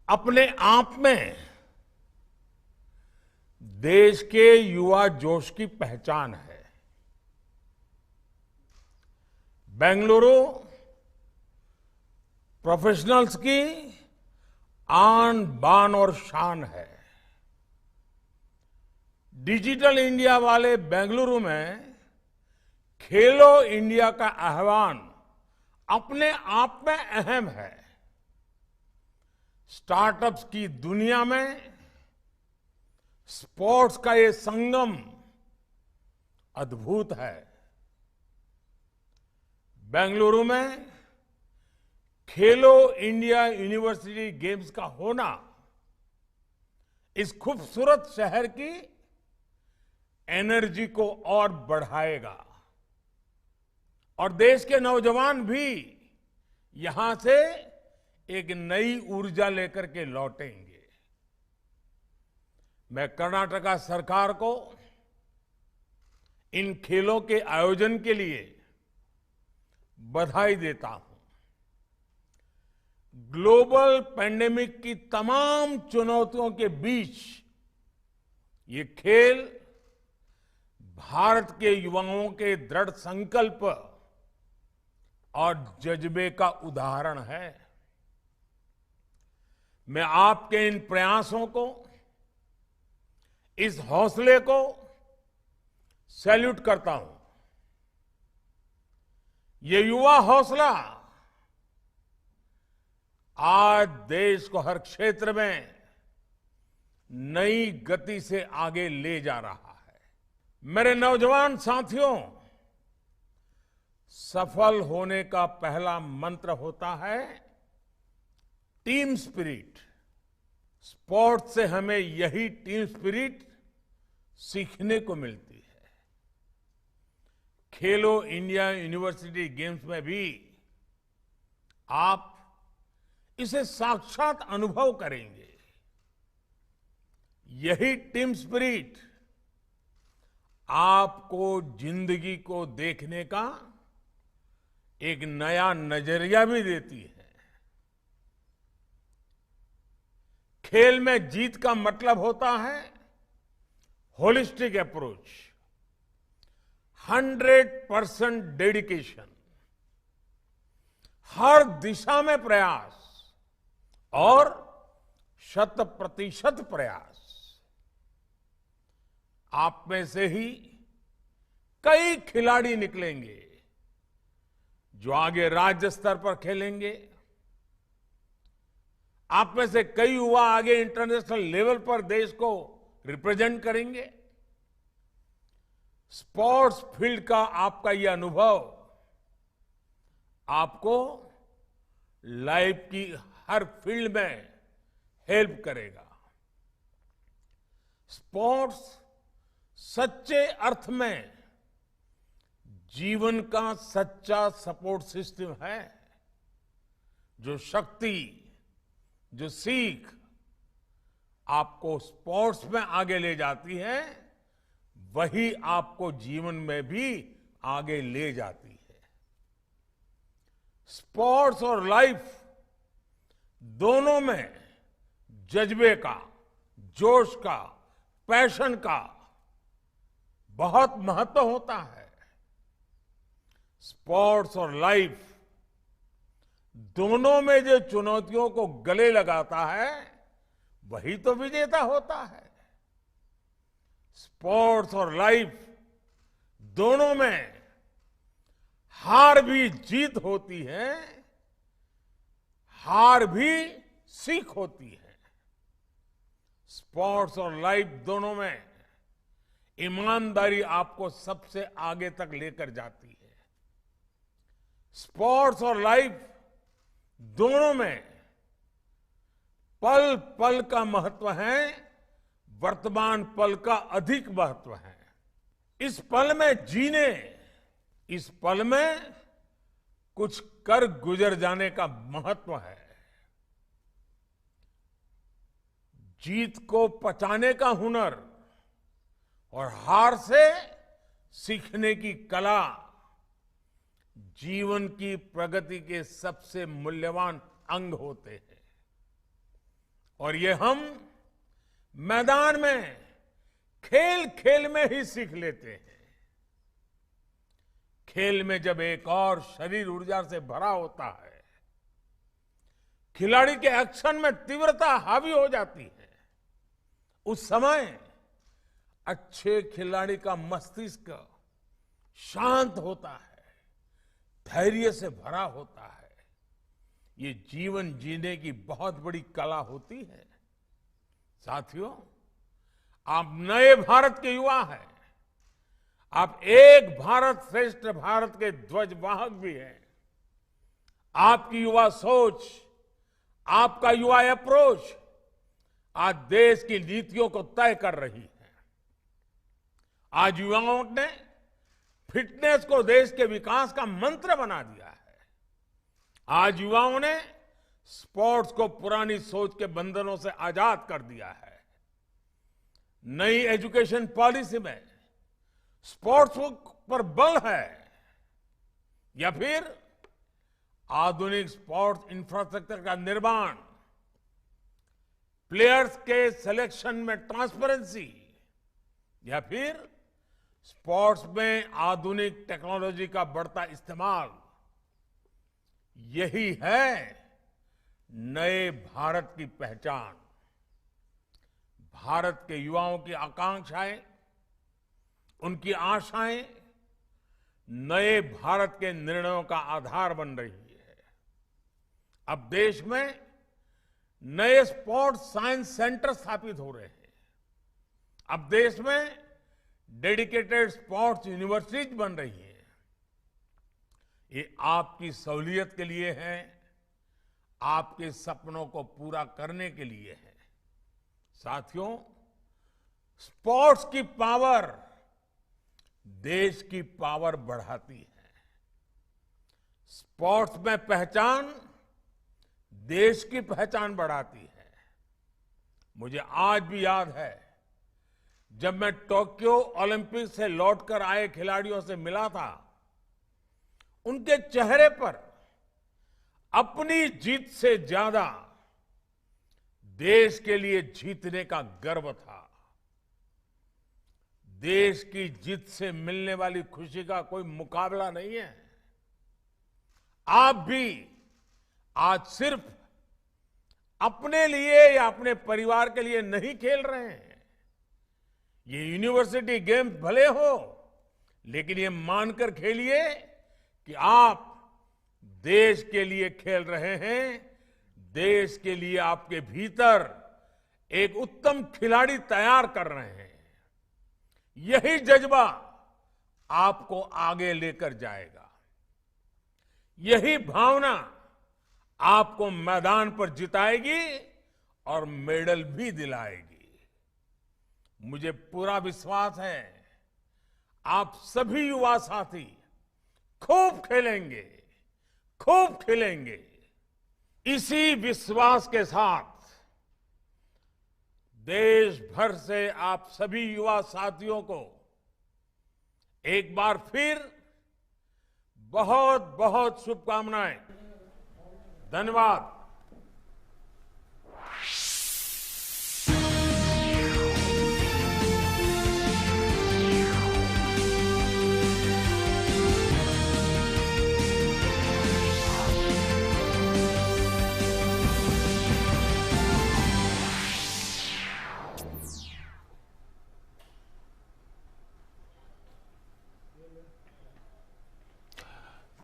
अपने आप में देश के युवा जोश की पहचान है। बेंगलुरु प्रोफेशनल्स की आन बान और शान है। डिजिटल इंडिया वाले बेंगलुरु में खेलो इंडिया का आह्वान अपने आप में अहम है। स्टार्टअप्स की दुनिया में स्पोर्ट्स का ये संगम अद्भुत है। बेंगलुरु में खेलो इंडिया यूनिवर्सिटी गेम्स का होना इस खूबसूरत शहर की एनर्जी को और बढ़ाएगा और देश के नौजवान भी यहां से एक नई ऊर्जा लेकर के लौटेंगे। मैं कर्नाटका सरकार को इन खेलों के आयोजन के लिए बधाई देता हूं। ग्लोबल पैंडेमिक की तमाम चुनौतियों के बीच ये खेल भारत के युवाओं के दृढ़ संकल्प और जज्बे का उदाहरण है। मैं आपके इन प्रयासों को, इस हौसले को सैल्यूट करता हूं। ये युवा हौसला आज देश को हर क्षेत्र में नई गति से आगे ले जा रहा है। मेरे नौजवान साथियों, सफल होने का पहला मंत्र होता है टीम स्पिरिट। स्पोर्ट्स से हमें यही टीम स्पिरिट सीखने को मिलती है। खेलो इंडिया यूनिवर्सिटी गेम्स में भी आप इसे साक्षात अनुभव करेंगे। यही टीम स्पिरिट आपको जिंदगी को देखने का एक नया नजरिया भी देती है। खेल में जीत का मतलब होता है होलिस्टिक अप्रोच, 100% डेडिकेशन, हर दिशा में प्रयास और 100% प्रयास। आप में से ही कई खिलाड़ी निकलेंगे जो आगे राज्य स्तर पर खेलेंगे। आप में से कई युवा आगे इंटरनेशनल लेवल पर देश को रिप्रेजेंट करेंगे। स्पोर्ट्स फील्ड का आपका यह अनुभव आपको लाइफ की हर फील्ड में हेल्प करेगा। स्पोर्ट्स सच्चे अर्थ में जीवन का सच्चा सपोर्ट सिस्टम है। जो शक्ति, जो सीख आपको स्पोर्ट्स में आगे ले जाती है, वही आपको जीवन में भी आगे ले जाती है। स्पोर्ट्स और लाइफ दोनों में जज्बे का, जोश का, पैशन का बहुत महत्व होता है। स्पोर्ट्स और लाइफ दोनों में जो चुनौतियों को गले लगाता है, वही तो विजेता होता है। स्पोर्ट्स और लाइफ दोनों में हार भी जीत होती है, हार भी सीख होती है। स्पोर्ट्स और लाइफ दोनों में ईमानदारी आपको सबसे आगे तक लेकर जाती है। स्पोर्ट्स और लाइफ दोनों में पल पल का महत्व है, वर्तमान पल का अधिक महत्व है। इस पल में जीने, इस पल में कुछ कर गुजर जाने का महत्व है। जीत को पचाने का हुनर और हार से सीखने की कला जीवन की प्रगति के सबसे मूल्यवान अंग होते हैं। और ये हम मैदान में खेल खेल में ही सीख लेते हैं। खेल में जब एक और शरीर ऊर्जा से भरा होता है, खिलाड़ी के एक्शन में तीव्रता हावी हो जाती है, उस समय अच्छे खिलाड़ी का मस्तिष्क शांत होता है, धैर्य से भरा होता है। ये जीवन जीने की बहुत बड़ी कला होती है। साथियों, आप नए भारत के युवा हैं। आप एक भारत श्रेष्ठ भारत के ध्वजवाहक भी हैं। आपकी युवा सोच, आपका युवा अप्रोच आज देश की नीतियों को तय कर रही है। आज युवाओं ने फिटनेस को देश के विकास का मंत्र बना दिया है। आज युवाओं ने स्पोर्ट्स को पुरानी सोच के बंधनों से आजाद कर दिया है। नई एजुकेशन पॉलिसी में स्पोर्ट्स पर बल है, या फिर आधुनिक स्पोर्ट्स इंफ्रास्ट्रक्चर का निर्माण, प्लेयर्स के सिलेक्शन में ट्रांसपेरेंसी, या फिर स्पोर्ट्स में आधुनिक टेक्नोलॉजी का बढ़ता इस्तेमाल, यही है नए भारत की पहचान। भारत के युवाओं की आकांक्षाएं, उनकी आशाएं नए भारत के निर्णयों का आधार बन रही है। अब देश में नए स्पोर्ट्स साइंस सेंटर स्थापित हो रहे हैं। अब देश में डेडिकेटेड स्पोर्ट्स यूनिवर्सिटीज बन रही है। ये आपकी सहूलियत के लिए है, आपके सपनों को पूरा करने के लिए है। साथियों, स्पोर्ट्स की पावर देश की पावर बढ़ाती है। स्पोर्ट्स में पहचान देश की पहचान बढ़ाती है। मुझे आज भी याद है, जब मैं टोक्यो ओलंपिक से लौटकर आए खिलाड़ियों से मिला था, उनके चेहरे पर अपनी जीत से ज्यादा देश के लिए जीतने का गर्व था। देश की जीत से मिलने वाली खुशी का कोई मुकाबला नहीं है। आप भी आज सिर्फ अपने लिए या अपने परिवार के लिए नहीं खेल रहे हैं। ये यूनिवर्सिटी गेम्स भले हो, लेकिन ये मानकर खेलिए कि आप देश के लिए खेल रहे हैं। देश के लिए आपके भीतर एक उत्तम खिलाड़ी तैयार कर रहे हैं। यही जज्बा आपको आगे लेकर जाएगा। यही भावना आपको मैदान पर जिताएगी और मेडल भी दिलाएगी। मुझे पूरा विश्वास है, आप सभी युवा साथी खूब खेलेंगे, खूब खेलेंगे। इसी विश्वास के साथ देश भर से आप सभी युवा साथियों को एक बार फिर बहुत बहुत शुभकामनाएं। धन्यवाद।